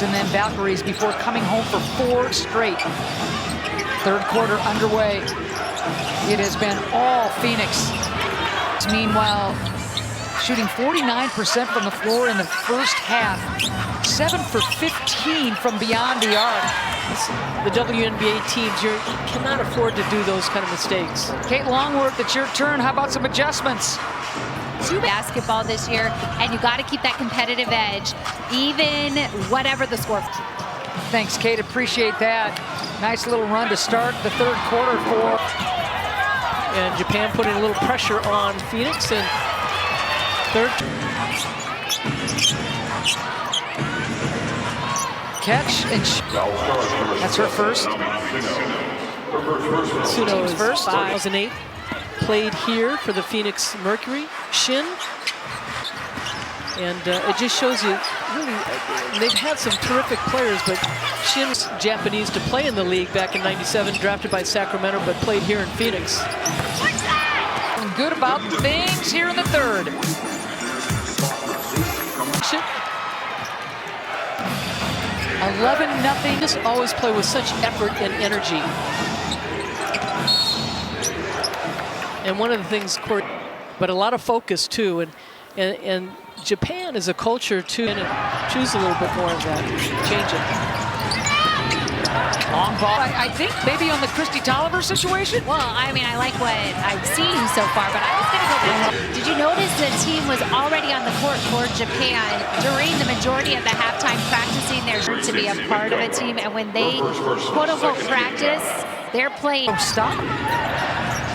And then Valkyries before coming home for 4 straight. Third quarter underway. It has been all Phoenix. Meanwhile, shooting 49% from the floor in the first half. 7 for 15 from beyond the arc. The WNBA teams, you cannot afford to do those kind of mistakes. Kate Longworth, it's your turn. How about some adjustments? Basketball this year, and you got to keep that competitive edge, even whatever the score. Thanks, Kate. Appreciate that. Nice little run to start the third quarter for. And Japan putting a little pressure on Phoenix in third. Catch and that's her first. Tsuno is first. 2008. Played here for the Phoenix Mercury, Shin. And it just shows you, really, they've had some terrific players, but Shin's Japanese to play in the league back in '97, drafted by Sacramento, but played here in Phoenix. Good about things here in the third. 11-0. Just always play with such effort and energy. And one of the things, but a lot of focus too, and Japan is a culture too, and choose a little bit more of that, change it. Long ball. I think maybe on the Christy Tolliver situation. Well, I mean, I like what I've seen so far, but I was going to go back. Did you notice the team was already on the court for Japan during the majority of the halftime practicing their to be a part of a team, and when they quote-unquote practice, they're playing. Stop.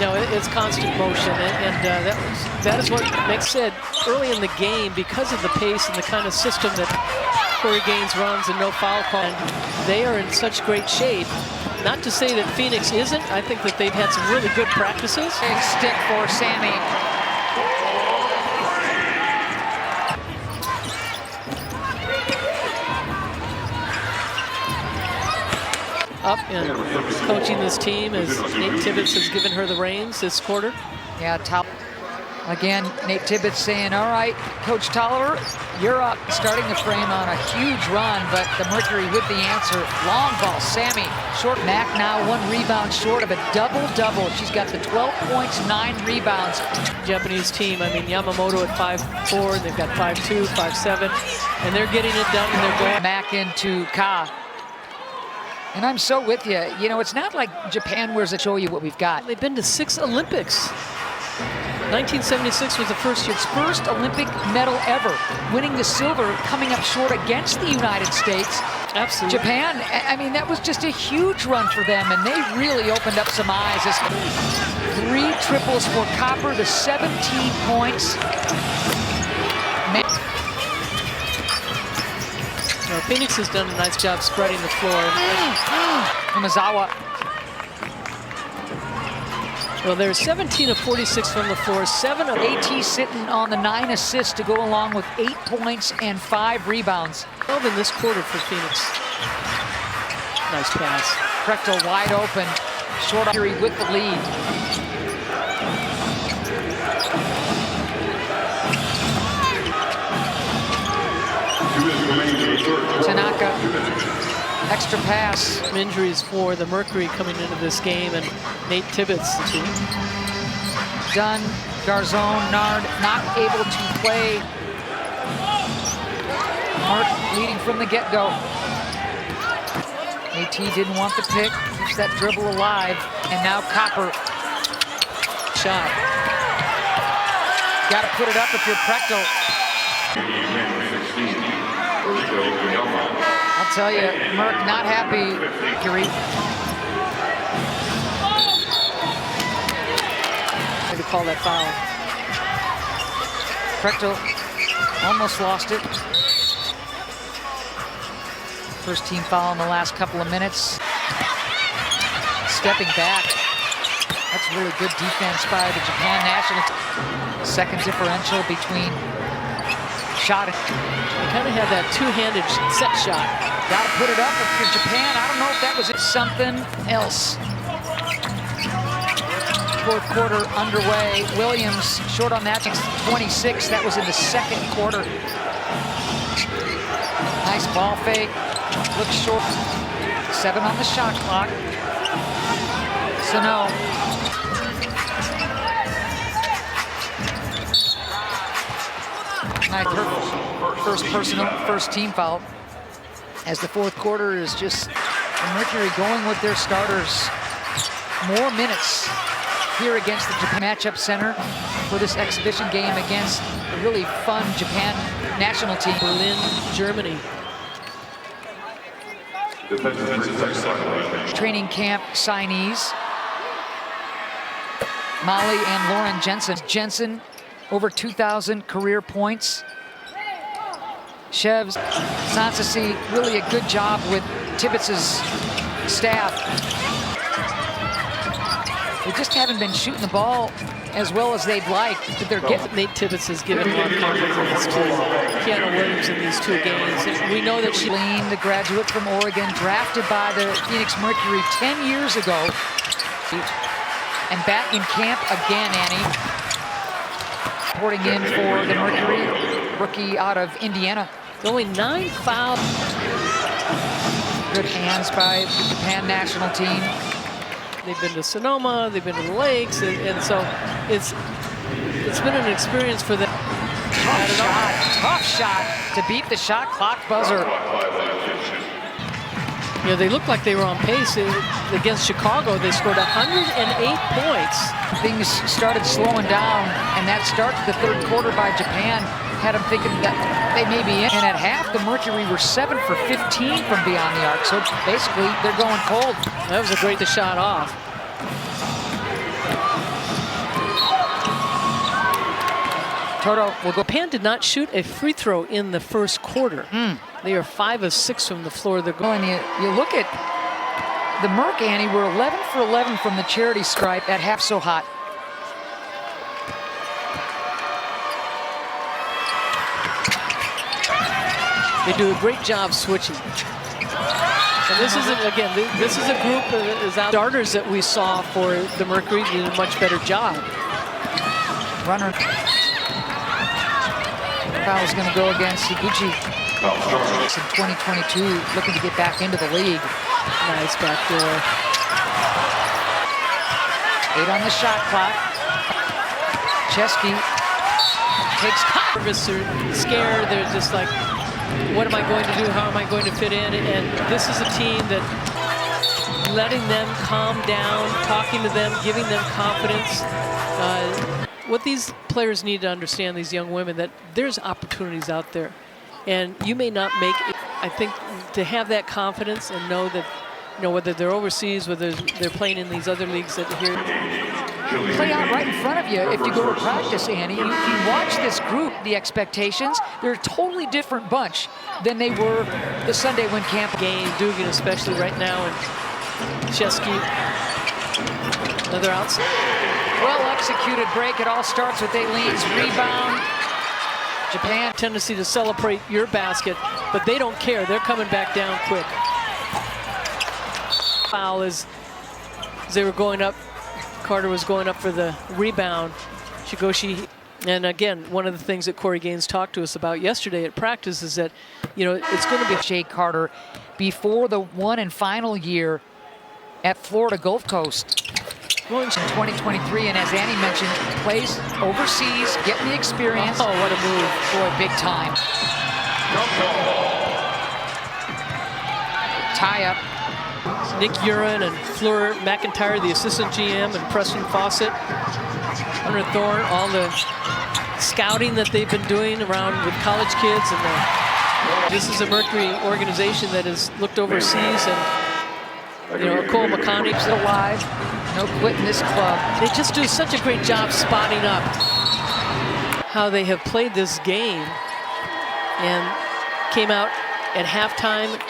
No, it's constant motion, and that is what Nick said early in the game, because of the pace and the kind of system that Corey Gaines runs and no foul call. And they are in such great shape. Not to say that Phoenix isn't. I think that they've had some really good practices. Big stick for Sammy. Up and coaching this team as Nate Tibbetts has given her the reins this quarter. Yeah, top. Again, Nate Tibbetts saying, all right, Coach Tolliver, you're up. Starting the frame on a huge run, but the Mercury with the answer. Long ball, Sammy. Short. Mac now 1 rebound short of a double-double. She's got the 12 points, 9 rebounds. Japanese team, I mean, Yamamoto at 5'4", they've got 5'2", 5'7", and they're getting it done, and they're going. Mac into Ka. And I'm so with you. You know, it's not like Japan wears to show you what we've got. They've been to 6 Olympics. 1976 was the first year. Its first Olympic medal ever, winning the silver, coming up short against the United States. Absolutely. Japan, I mean, that was just a huge run for them, and they really opened up some eyes. 3 triples for Copper, the 17 points. Phoenix has done a nice job spreading the floor. Umezawa. Well, they're 17 of 46 from the floor, 7 of AT sitting on the 9 assists to go along with 8 points and 5 rebounds. 12 in this quarter for Phoenix. Nice pass. Prechtel wide open, short with the lead. Tanaka, extra pass. Injuries for the Mercury coming into this game, and Nate Tibbetts. Dunn, Garzone, Nard not able to play. Mark leading from the get-go. AT didn't want the pick, keeps that dribble alive, and now Copper. Shot. Got to put it up if you're Prechtel. I'll tell you, Merck not happy. Curie. Maybe call that foul. Prechtel almost lost it. First team foul in the last couple of minutes. Stepping back. That's really good defense by the Japan national. Second differential between shot. They kind of had that two-handed set shot. Got to put it up if you're Japan. I don't know if that was something else. Fourth quarter underway. Williams short on that. 26. That was in the second quarter. Nice Ball fake, looks short. 7 on the shot clock. Sano. Her first team foul. As the fourth quarter is just the Mercury going with their starters. More minutes here against the Japan matchup center for this exhibition game against a really fun Japan national team. Berlin, Germany. Training camp signees. Molly and Lauren Jensen. Jensen, over 2,000 career points. Chevs, Sansasi, really a good job with Tibbetts' staff. They just haven't been shooting the ball as well as they'd like. But they're getting. Nate Tibbetts has given a lot of confidence to Kiana Williams in these 2 games. And we know that she... The graduate from Oregon, drafted by the Phoenix Mercury 10 years ago. And back in camp again, Annie. Reporting in for the Mercury, rookie out of Indiana. Only 9 fouls. Good hands by the Japan national team. They've been to Sonoma, they've been to the Lakes, and so it's been an experience for them. Tough shot to beat the shot clock buzzer. You know, they looked like they were on pace against Chicago. They scored 108 points. Things started slowing down, and that start to the third quarter by Japan had them thinking that they may be in. And at half, the Mercury were 7 for 15 from beyond the arc. So basically, they're going cold. That was a great shot off. Toto will go. Japan did not shoot a free throw in the first quarter. They are 5 of 6 from the floor. They're going. And you look at the Merc, Annie, were 11 for 11 from the charity stripe at half. So hot. They do a great job switching. And this is, again, this is a group of starters that we saw for the Mercury did a much better job. Runner. Foul's going to go against Higuchi. In 2022, looking to get back into the league. Nice backdoor. 8 on the shot clock. Chesky takes. Nervous or scared. They're just like, what am I going to do? How am I going to fit in? And this is a team that letting them calm down, talking to them, giving them confidence. What these players need to understand, these young women, that there's opportunities out there. And you may not make it. I think to have that confidence and know that, you know, whether they're overseas, whether they're playing in these other leagues that here. Play out right in front of you if you go to practice, Annie. You watch this group, the expectations, they're a totally different bunch than they were the Sunday when camp. Game, Dugan especially right now, and Chesky, another outside. Well-executed break. It all starts with Aileen's rebound. Japan. Tendency to celebrate your basket, but they don't care. They're coming back down quick. Foul as they were going up. Carter was going up for the rebound. Shigoshi, and again, one of the things that Corey Gaines talked to us about yesterday at practice is that, you know, it's going to be Shea Carter before the one and final year at Florida Gulf Coast. In 2023, and as Annie mentioned, plays overseas, getting the experience. Oh, what a move. Boy, big time. Tie up. Nick Urin and Fleur McIntyre, the assistant GM, and Preston Fawcett, Hunter Thorne, all the scouting that they've been doing around with college kids. And this is a Mercury organization that has looked overseas, and, you know, Cole McConney's alive. No quitting this club. They just do such a great job spotting up how they have played this game, and came out at halftime,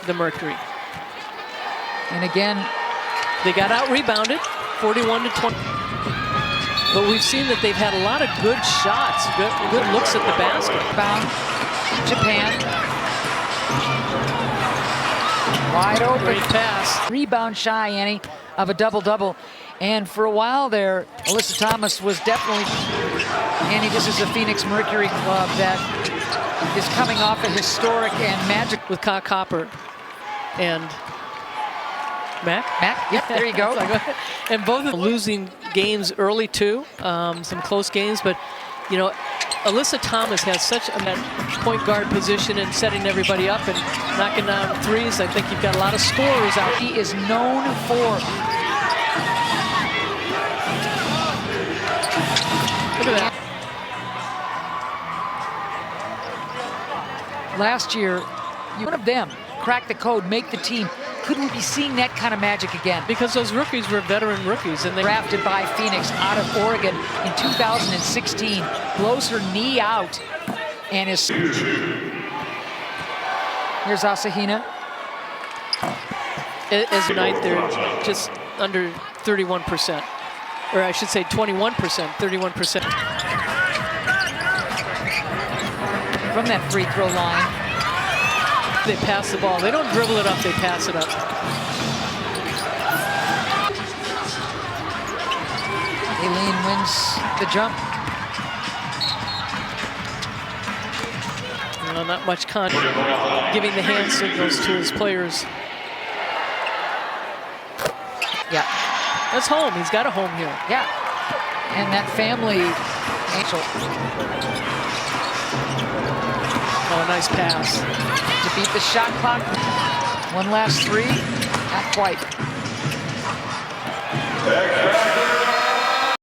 the Mercury. And again, they got out rebounded, 41-20. But we've seen that they've had a lot of good shots, good looks at the basket. Bound, Japan. Wide open. Great pass. Rebound shy, Annie, of a double-double. And for a while there, Alyssa Thomas was definitely, Annie, this is a Phoenix Mercury club that is coming off a historic and magic with Kyle Copper and Mac. Yep, there you go. And both of them losing games early too, some close games. But you know, Alyssa Thomas has such a point guard position and setting everybody up and knocking down threes. I think you've got a lot of scorers out. He is known for. Look at that. Last year, one of them cracked the code, make the team. Could we be seeing that kind of magic again? Because those rookies were veteran rookies, and they drafted by Phoenix out of Oregon in 2016, blows her knee out, and is. Here's Asahina. As tonight, they're just under 31%, or I should say 21%, 31%. From that free throw line. They pass the ball. They don't dribble it up, they pass it up. Aileen wins the jump. Well, not much contact. Giving the hand signals to his players. Yeah. That's home. He's got a home here. Yeah. And that family. Angel. Oh, nice pass. To beat the shot clock. One last three. Not quite.